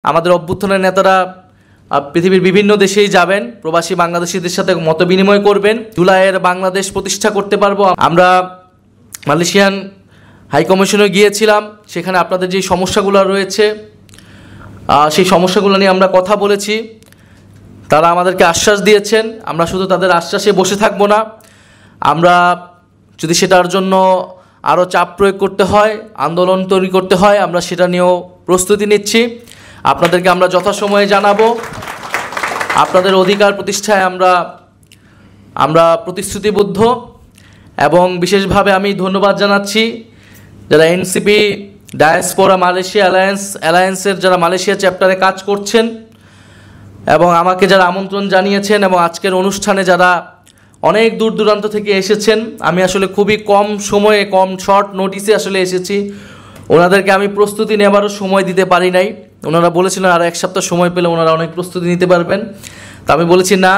আমাদের অভ্যুত্থানের নেতারা পৃথিবীর বিভিন্ন দেশেই যাবেন, প্রবাসী বাংলাদেশিদের সাথে মত বিনিময় করবেন। জুলাইয়ের বাংলাদেশ প্রতিষ্ঠা করতে পারবো। আমরা মালয়েশিয়ান হাইকমিশনে গিয়েছিলাম, সেখানে আপনাদের যে সমস্যাগুলো রয়েছে সেই সমস্যাগুলো নিয়ে আমরা কথা বলেছি। তারা আমাদেরকে আশ্বাস দিয়েছেন, আমরা শুধু তাদের আশ্বাসে বসে থাকবো না, আমরা যদি সেটার জন্য আরও চাপ প্রয়োগ করতে হয়, আন্দোলন তৈরি করতে হয়, আমরা সেটা নিয়েও প্রস্তুতি নিচ্ছি। আপনাদেরকে আমরা যথাসময়ে জানাবো। আপনাদের অধিকার প্রতিষ্ঠায় আমরা প্রতিশ্রুতিবদ্ধ। এবং বিশেষভাবে আমি ধন্যবাদ জানাচ্ছি যারা এনসিপি ডায়াসপোরা মালয়েশিয়া অ্যালায়েন্সের যারা মালয়েশিয়া চ্যাপ্টারে কাজ করছেন এবং আমাকে যারা আমন্ত্রণ জানিয়েছেন এবং আজকের অনুষ্ঠানে যারা অনেক দূর দূরান্ত থেকে এসেছেন। আমি আসলে খুবই কম সময়ে শর্ট নোটিসে আসলে এসেছি। ওনাদেরকে আমি প্রস্তুতি নেবারও সময় দিতে পারি নাই। ওনারা বলেছিলেন আর এক সপ্তাহ সময় পেলে ওনারা অনেক প্রস্তুতি নিতে পারবেন। তা আমি বলেছি না,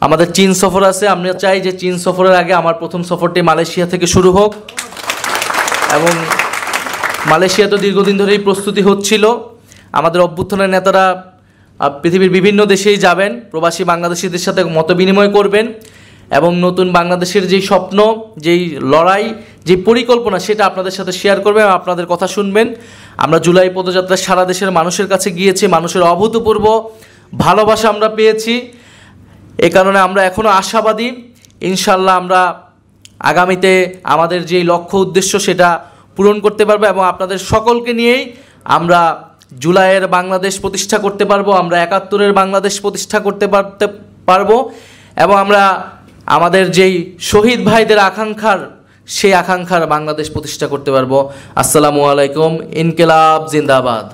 আমাদের চীন সফর আছে, আমরা চাই যে চীন সফরের আগে আমার প্রথম সফরটি মালয়েশিয়া থেকে শুরু হোক। এবং মালয়েশিয়া তো দীর্ঘদিন ধরেই প্রস্তুতি হচ্ছিল। আমাদের অভ্যুত্থানের নেতারা পৃথিবীর বিভিন্ন দেশেই যাবেন, প্রবাসী বাংলাদেশিদের সাথে মত বিনিময় করবেন এবং নতুন বাংলাদেশের যেই স্বপ্ন, যেই লড়াই, যে পরিকল্পনা সেটা আপনাদের সাথে শেয়ার করবেন এবং আপনাদের কথা শুনবেন। আমরা জুলাই পদযাত্রায় সারা দেশের মানুষের কাছে গিয়েছি, মানুষের অভূতপূর্ব ভালোবাসা আমরা পেয়েছি। এ কারণে আমরা এখনও আশাবাদী, ইনশাল্লাহ আমরা আগামীতে আমাদের যেই লক্ষ্য উদ্দেশ্য সেটা পূরণ করতে পারবো এবং আপনাদের সকলকে নিয়েই আমরা জুলাইয়ের বাংলাদেশ প্রতিষ্ঠা করতে পারবো, আমরা ৭১-এর বাংলাদেশ প্রতিষ্ঠা করতে পারবো এবং আমরা আমাদের যেই শহীদ ভাইদের সেই আকাঙ্ক্ষার বাংলাদেশ প্রতিষ্ঠা করতে পারবো। আসসালামু আলাইকুম। ইনকিলাব জিন্দাবাদ।